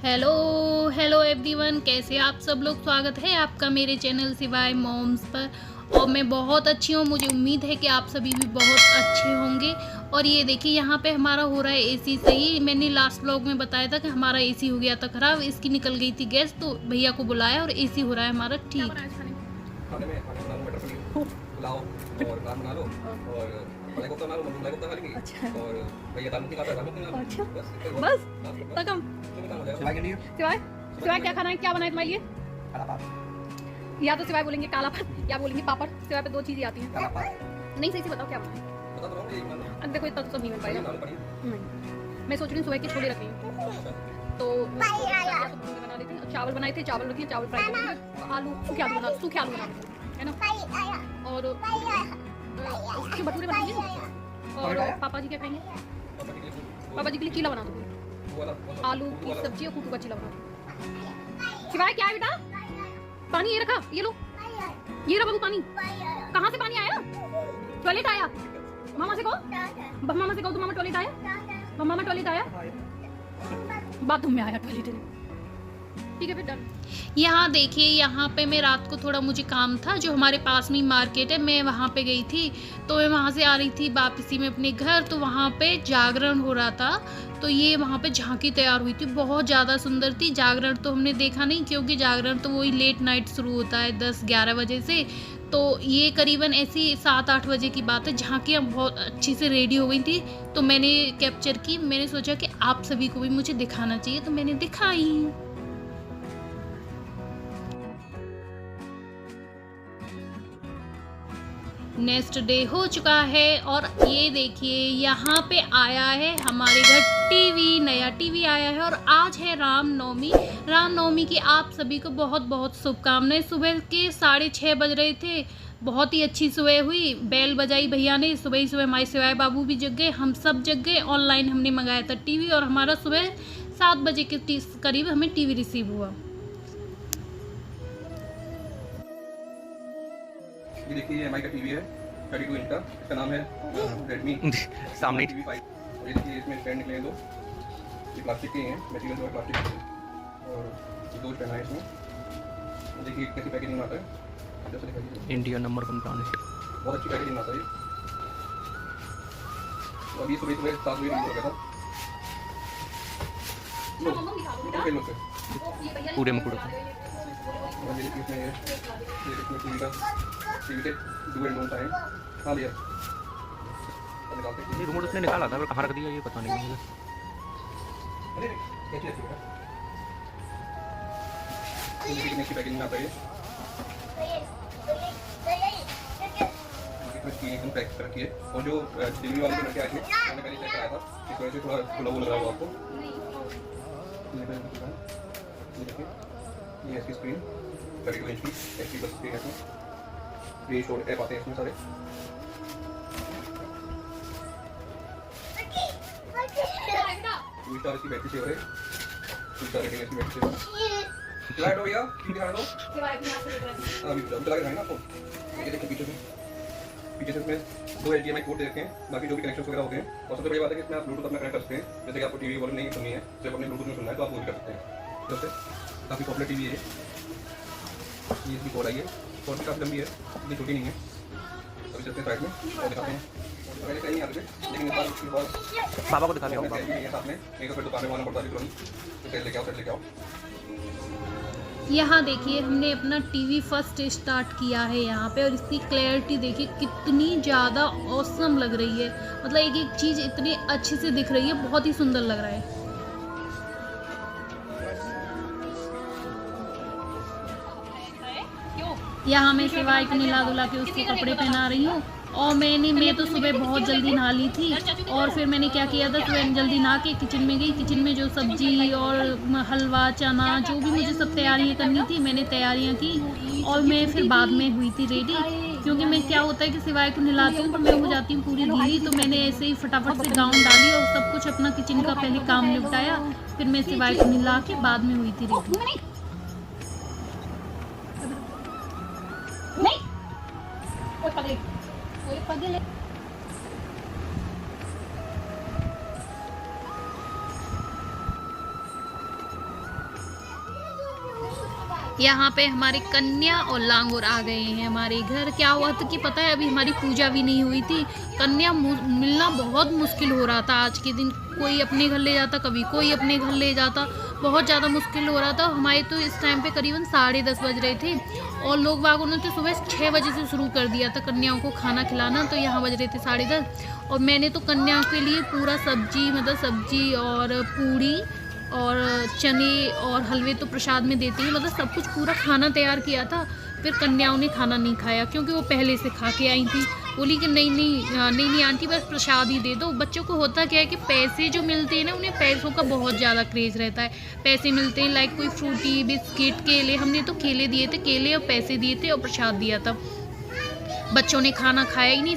Hello hello everyone, कैसे आप सब लोग। स्वागत है आपका मेरे चैनल सिवाय मॉम्स पर। और मैं बहुत अच्छी हूँ, मुझे उम्मीद है कि आप सभी भी बहुत अच्छे होंगे। और ये देखिए यहाँ पे हमारा हो रहा है एसी सही। मैंने लास्ट व्लॉग में बताया था कि हमारा एसी हो गया था ख़राब, इसकी निकल गई थी गैस, तो भैया को बुलाया और एसी हो रहा है हमारा ठीक। खाने में बना लो, मटर पनीर पुलाव और नान बना लो और मलाई कोफ्ता बना लो, मलाई कोफ्ता खा लेंगे। अच्छा। और भैया दाल मखनी खाता है, दाल मखनी बना लो। अच्छा बस इतना कम। सिवाय के लिए सिवाय सिवाय क्या खाना है, क्या बनाए तुम्हारे लिए? काला पापड़। या तो सिवाय बोलेंगे काला पापड़ या बोलेंगे पापड़। सिवाय पे दो चीजें आती हैं। काला पापड़ नहीं, सही से बताओ क्या बनाए। बता तो रहा हूं, यही बना लो। देखो इतना तो सब नहीं बन पाएगा। नहीं मैं सोच रही हूं सुबह के छोले रखे हैं तो बना लेते हैं। चावल बनाए थे, चावल रखिए, चावल फ्राई करेंगे। आलू सूखे आलू बना, सूखे आलू बना है ना। और उसके भटूरे बनाएंगे। और पापा जी क्या खाएंगे? पापा जी के लिए चीला बना दो, आलू की सब्जी और कुटू का चीला बना दो। सिवाय क्या है बेटा? पानी ये रखा, ये लो, ये रहा बाबू पानी। कहाँ से पानी आया? टॉयलेट आया? मामा से कहो, मामा से कहो तो मामा टॉयलेट आया, मामा टॉयलेट आया, बाथरूम में आया टॉयलेट। ठीक है फिर डन। यहाँ देखिए, यहाँ पे मैं रात को थोड़ा मुझे काम था, जो हमारे पास में मार्केट है, मैं वहाँ पे गई थी। तो मैं वहाँ से आ रही थी वापसी में अपने घर, तो वहाँ पे जागरण हो रहा था। तो ये वहाँ पे झांकी तैयार हुई थी, बहुत ज़्यादा सुंदर थी। जागरण तो हमने देखा नहीं, क्योंकि जागरण तो वही लेट नाइट शुरू होता है 10-11 बजे से। तो ये करीबन ऐसी 7-8 बजे की बात है। झांकियाँ बहुत अच्छी से रेडी हो गई थी, तो मैंने कैप्चर की। मैंने सोचा कि आप सभी को भी मुझे दिखाना चाहिए, तो मैंने दिखाई। नेक्स्ट डे हो चुका है और ये देखिए यहाँ पे आया है हमारे घर टीवी, नया टीवी आया है। और आज है रामनवमी। रामनवमी की आप सभी को बहुत बहुत शुभकामनाएं। सुबह के 6:30 बज रहे थे, बहुत ही अच्छी सुबह हुई। बेल बजाई भैया ने, सुबह ही सुबह हमारे सिवाय बाबू भी जग गए, हम सब जग गए। ऑनलाइन हमने मंगाया था टीवी और हमारा सुबह 7 बजे के करीब हमें टीवी रिसीव हुआ। ये देखिए एमआई का टीवी है, 32 इंच का। इसका नाम है रेडमी सामने टीवी 5। और ये देखिए इसमें स्टैंड निकले हैं दो, ये प्लास्टिक के हैं, मटेरियल जो है प्लास्टिक के। और ये दो स्टैंड है इसमें। देखिए कैसी पैकेजिंग में आता है, जैसे दिखाइए। इंडिया नंबर 1 ब्रांड है, बहुत अच्छी पैकेजिंग आता है ये। तो अभी सुबह 7 बजे रिलीज हो गया था। पूरे में टीवी के डुअल रिमोट आए। हाँ भैया ये रिमोट उसने निकाला था, कहाँ रख दिया ये पता नहीं मुझे। अरे कैसे रखी बेटा? ये कितने की पैकिंग में आता है ये? इसमें स्क्रीन एकदम पैक कर रखी है। और जो डिलीवरी वाले जो लड़के आए थे, मैंने पहले चेक कराया था, इस वजह से थोड़ा खुला लग रहा होगा आपको। ये देखिए, ये इसकी स्क्रीन 32 इंच की HP+ स्क्रीन है। प्ले स्टोर ऐप आते हैं इसमें सारे। टू स्टार इसकी बैटरी सेवर है, 2 स्टार रेटिंग इसकी बैटरी सेवर। लाइट हो गया, टीवी दिखा दो। अभी चला के दिखाएंगे आपको। ये देखिए पीछे से इसमें 2 HDMI पोर्ट दे रखे हैं, बाकी जो भी कनेक्शन वगैरह होते हैं। और सबसे बड़ी बात है कि इसमें आप ब्लूटूथ अपना कनेक्ट कर सकते हैं। जैसे कि आपको टीवी वॉल्यूम नहीं सुननी है, सिर्फ अपने ब्लूटूथ में सुनना है, तो आप वो भी कर सकते हैं। जैसे काफ़ी पॉपुलर टीवी है ये। इसकी कोड आई है, कोड भी काफ़ी लंबी है, इतनी छोटी नहीं है। अभी चलते हैं साइड में और दिखाते हैं। पहले कहीं नहीं आते थे, लेकिन इस बार उसके बाद पापा को दिखा दिया साथ में। एक तो फिर दुकान में आना पड़ता है तुरंत, तो सेल लेके आओ, सेल लेके आओ। यहाँ देखिए हमने अपना टीवी फर्स्ट स्टार्ट किया है यहाँ पे, और इसकी क्लैरिटी देखिए कितनी ज़्यादा ऑसम लग रही है। मतलब एक एक चीज़ इतनी अच्छी से दिख रही है, बहुत ही सुंदर लग रहा है। यहाँ मैं सिवाय को नहला धुला के उसको कपड़े पहना रही हूँ। और मैं तो सुबह बहुत जल्दी नहा ली थी। और फिर मैंने क्या किया था, सुबह जल्दी नहा के किचन में गई। किचन में जो सब्जी और हलवा, चना, जो भी मुझे सब तैयारियाँ करनी थी, मैंने तैयारियाँ की। और मैं फिर बाद में हुई थी रेडी, क्योंकि मैं क्या होता है कि सिवाय को नहलाती हूँ तो मैं हो जाती हूँ पूरी ढीली। तो मैंने ऐसे ही फटाफट से गाउन डाली और सब कुछ अपना किचन का पहले काम निपटाया। फिर मैं सिवाय को नहला के बाद में हुई थी रेडी। यहाँ पे हमारे कन्या और लांगुर आ गए हैं हमारे घर। क्या हुआ था कि पता है, अभी हमारी पूजा भी नहीं हुई थी। कन्या मिलना बहुत मुश्किल हो रहा था आज के दिन। कोई अपने घर ले जाता, कभी कोई अपने घर ले जाता, बहुत ज़्यादा मुश्किल हो रहा था। हमारे तो इस टाइम पे करीबन 10:30 बज रहे थे और लोग बागों ने तो सुबह 6 बजे से शुरू कर दिया था कन्याओं को खाना खिलाना। तो यहाँ बज रहे थे 10:30 और मैंने तो कन्याओं के लिए पूरा सब्जी और पूड़ी और चने और हलवे तो प्रसाद में देते हैं, मतलब सब कुछ पूरा खाना तैयार किया था। फिर कन्याओं ने खाना नहीं खाया क्योंकि वो पहले से खा के आई थी। बोली कि नहीं आंटी, बस प्रसाद ही दे दो। बच्चों को होता क्या है कि पैसे जो मिलते हैं ना, उन्हें पैसों का बहुत ज़्यादा क्रेज़ रहता है। पैसे मिलते हैं, लाइक कोई फ्रूटी, बिस्किट, केले। हमने तो केले दिए थे, केले और पैसे दिए थे और प्रसाद दिया था। बच्चों ने खाना खाया ही नहीं।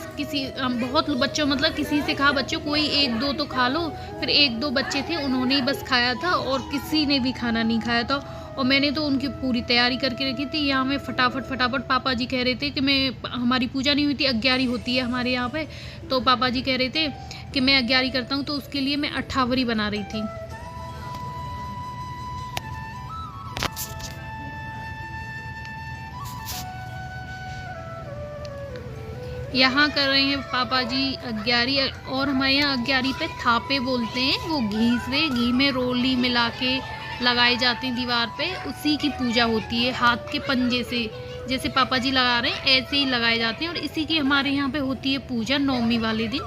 बहुत बच्चों, मतलब किसी से कहा बच्चों कोई 1-2 तो खा लो। फिर 1-2 बच्चे थे, उन्होंने ही बस खाया था और किसी ने भी खाना नहीं खाया था। और मैंने तो उनकी पूरी तैयारी करके रखी थी। यहाँ में फटाफट पापा जी कह रहे थे कि हमारी पूजा नहीं हुई थी, अग्यारी होती है हमारे यहाँ पे। तो पापा जी कह रहे थे कि मैं अग्यारी करता हूँ, तो उसके लिए मैं अठावरी बना रही थी। यहाँ कर रहे हैं पापा जी अग्यारी। और हमारे यहाँ अग्यारी पे थापे बोलते हैं, वो घी में रोली मिला के लगाए जाते हैं दीवार पे, उसी की पूजा होती है। हाथ के पंजे से जैसे पापा जी लगा रहे हैं ऐसे ही लगाए जाते हैं और इसी की हमारे यहाँ पे होती है पूजा 9वीं वाले दिन।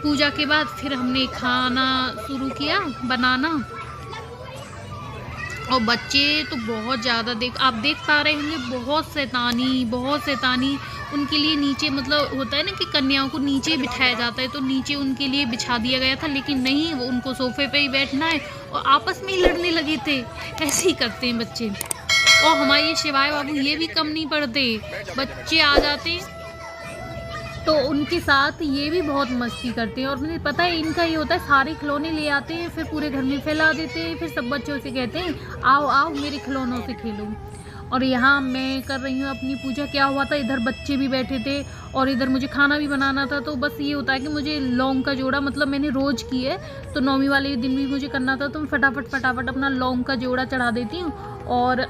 पूजा के बाद फिर हमने खाना शुरू किया बनाना। और बच्चे तो बहुत ज़्यादा आप देख पा रहे होंगे, बहुत शैतानी। उनके लिए नीचे, मतलब होता है ना कि कन्याओं को नीचे बिठाया जाता है, तो नीचे उनके लिए बिछा दिया गया था, लेकिन नहीं, वो उनको सोफे पे ही बैठना है और आपस में ही लड़ने लगे थे। ऐसे ही करते हैं बच्चे। और हमारे शिवाय बाबू ये भी कम नहीं पड़ते, बच्चे आ जाते तो उनके साथ ये भी बहुत मस्ती करते हैं। और मुझे पता है इनका ये होता है, सारे खिलौने ले आते हैं, फिर पूरे घर में फैला देते हैं, फिर सब बच्चों से कहते हैं आओ मेरे खिलौनों से खेलो। और यहाँ मैं कर रही हूँ अपनी पूजा। क्या हुआ था, इधर बच्चे भी बैठे थे और इधर मुझे खाना भी बनाना था। तो बस ये होता है कि मुझे लौंग का जोड़ा, मतलब मैंने रोज़ की है, तो 9वीं वाले दिन भी मुझे करना था, तो मैं फटाफट अपना लौंग का जोड़ा चढ़ा देती हूँ और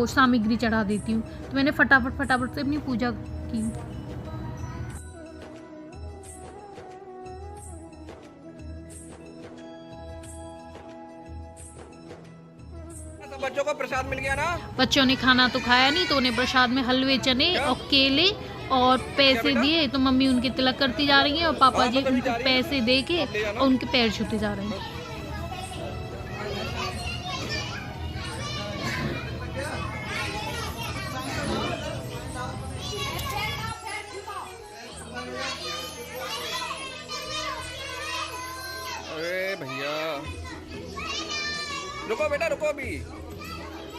सामग्री चढ़ा देती हूँ। तो मैंने फटाफट से अपनी पूजा की। बच्चों को प्रसाद मिल गया ना। बच्चों ने खाना तो खाया नहीं, तो उन्हें प्रसाद में हलवे, चने और केले और पैसे दिए। तो मम्मी उनके तिलक करती जा रही है और पापा जी उनको पैसे दे के और उनके पैर छूते जा रहे हैं। अरे भैया रुको बेटा, रुको, अभी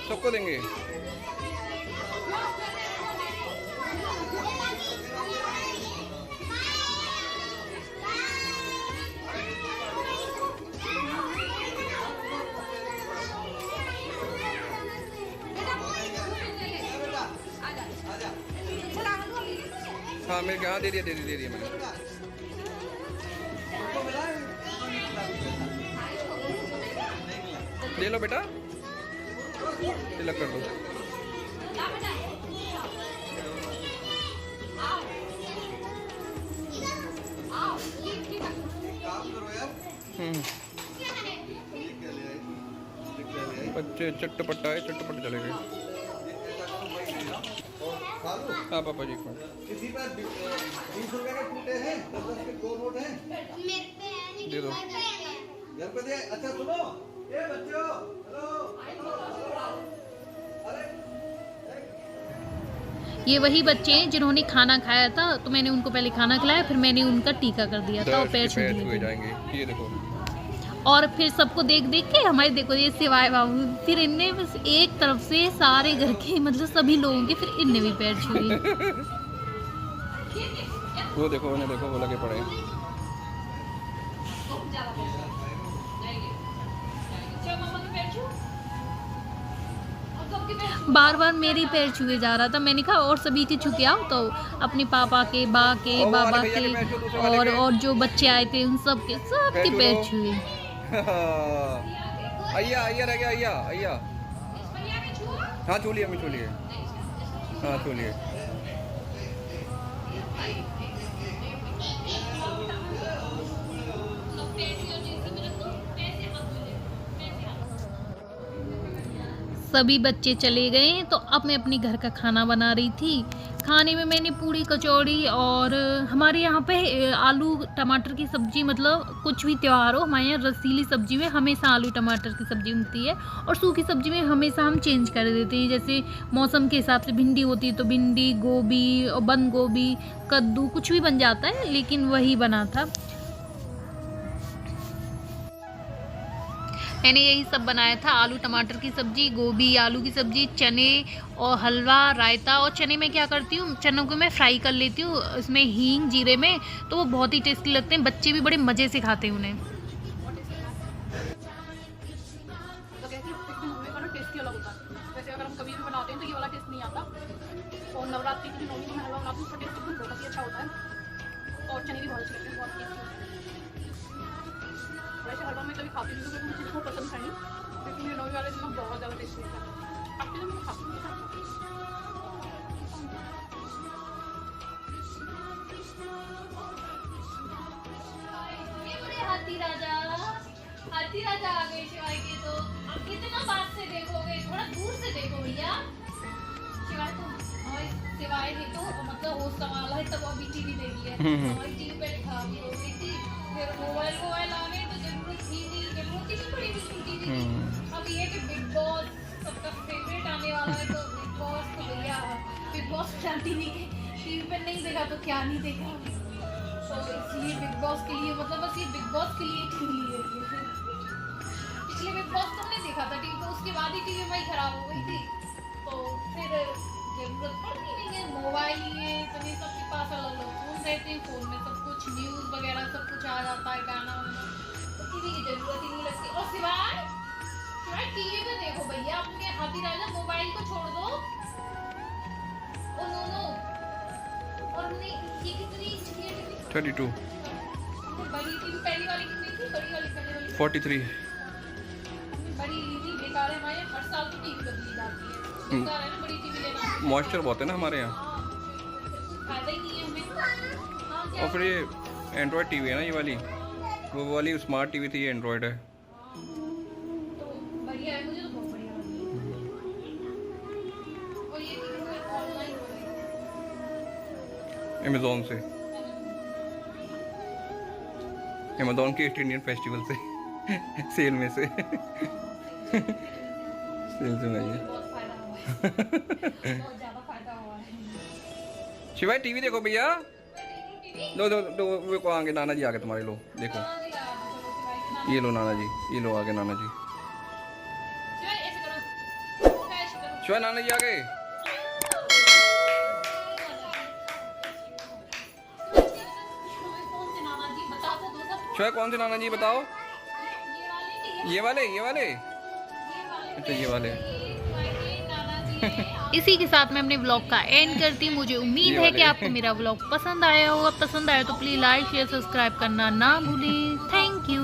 सबको देंगे। हाँ मिल गया, दे दिया मैंने। ले लो बेटा, तिलक कर दो। बच्चे चट्टपट्टा है, चट्टपट चले गए। हाँ पापा जी को किसी पर 20 रुपए के टूटे हैं, 10 के 2 नोट हैं, दे दो। घर पे दे। अच्छा सुनो, ये बच्चों, ये वही बच्चे हैं जिन्होंने खाना खाया था, तो मैंने उनको पहले खाना खिलाया, फिर मैंने उनका टीका कर दिया था और पैर छू दिए थे। ये देखो। और फिर सबको देख के हमारे, देखो ये सिवाय बाबू, फिर इनने बस एक तरफ से सारे घर के, मतलब सभी लोगों के, फिर इनने भी पैर छुए। वो देखो, उन्हें देखो, वो लगे पड़े हैं। बार मेरी पैर छुए जा रहा था। मैंने कहा और सभी के छुके आओ, तो अपने पापा के, बाबा के और जो बच्चे आए थे उन सबके पैर छुए। अय्या रह गया, अय्या हाँ छू लिए, मैं छू लिए, हाँ छू लिए। सभी बच्चे चले गए तो अब मैं अपने घर का खाना बना रही थी। खाने में मैंने पूड़ी कचौड़ी और हमारे यहाँ पे आलू टमाटर की सब्ज़ी, मतलब कुछ भी त्यौहार हो हमारे यहाँ रसीली सब्ज़ी में हमेशा आलू टमाटर की सब्ज़ी बनती है, और सूखी सब्ज़ी में हमेशा हम चेंज कर देते हैं। जैसे मौसम के हिसाब से भिंडी होती है तो भिंडी, गोभी और बंद गोभी, कद्दू, कुछ भी बन जाता है, लेकिन वही बना था। मैंने यही सब बनाया था, आलू टमाटर की सब्ज़ी, गोभी आलू की सब्ज़ी, चने और हलवा, रायता। और चने में क्या करती हूँ, चनों को मैं फ्राई कर लेती हूँ इसमें हींग जीरे में, तो वो बहुत ही टेस्टी लगते हैं, बच्चे भी बड़े मज़े से खाते हैं उन्हें। टेस्टी अलग होता है, वैसे अगर हम कभी भी बनाते हैं तो ये वाला टेस्ट नहीं आता। और नवरात्रि की नौमी में हलवा बनाते हैं, उसका टेस्ट एकदम बहुत ही अच्छा होता है, और चने भी बहुत अच्छे लगते हैं, बहुत टेस्टी। वैसे हलवा में कभी खाती नहीं क्योंकि मुझे इसको पसंद नहीं, लेकिन ये नौमी वाले दिन बहुत ज़्यादा टेस्टी लगता है। आपके लिए मैं खाती हूँ। हाथी राजा आ गए शिवाय के, तो अब कितना पास से देखोगे, थोड़ा दूर से देखो भैया। शिवाय तो शिवाय ने तो मतलब होश संभाला है, तब अभी टीवी देखी है, हमारी टीवी पे लिखा भी हो गई थी, फिर मोबाइल आने तो जरूरत थी नहीं पड़ी टीवी। अब ये कि बिग बॉस सबका फेवरेट आने वाला है, तो बिग बॉस तो भैया बिग बॉस टीवी पे नहीं देखा तो क्या नहीं देखा, तो इसलिए बिग बॉस के लिए, मतलब बस ये बिग बॉस के लिए टीवी ले रही है। पिछले बिग बॉस तो हमने देखा था टीवी पे, उसके बाद ही टीवी वही खराब हो गई थी, तो फिर जरूरत पड़ती नहीं है। मोबाइल ही है तो ये सबके पास अलग अलग फोन रहते हैं, फोन में सब कुछ न्यूज़ वगैरह सब कुछ आ जाता है, गाना वाना, तो टीवी की जरूरत ही नहीं लगती। और सिवाय टीवी पे देखो भैया, अपने हाथी राजा मोबाइल को छोड़ दो। ओ नो और हमने ये कितनी 32 बड़ी टीवी पहली वाली कितनी थी, बड़ी वाली पहले वाली 43 बड़ी ली थी। बेकार है, हमारे हर साल तो टीवी बदली जाती है, बेकार है ना बड़ी टीवी लेना, मॉइस्चर बहुत है ना हमारे यहाँ, फायदा ही नहीं है हमें। और फिर ये एंड्रॉयड टीवी है ना, ये वाली, वो वाली स्मार्ट टीवी थी, ये एंड्रॉयड है। तो बढ़िया है, मुझे तो बहुत बढ़िया लगी। और ये टीवी ऑनलाइन हो गई अमेज़ॉन से, अमेज़ॉन के इंडियन फेस्टिवल से सेल में से सेल से नहीं है। बहुत फायदा हुआ है, बहुत ज़्यादा फायदा हुआ है। शिवाय टीवी देखो भैया, दो वो को आगे नाना जी आ गए तुम्हारे, लो देखो, ये लो नाना जी, ये लो आगे नाना जी, शिवाय नाना जी आ गए। शिवाय कौन से नाना जी बताओ, ये वाले अच्छा ये वाले। इसी के साथ मैं अपने ब्लॉग का एंड करती हूँ। मुझे उम्मीद है कि आपको मेरा ब्लॉग पसंद आया होगा। पसंद आया तो प्लीज़ लाइक शेयर सब्सक्राइब करना ना भूलें। Thank you.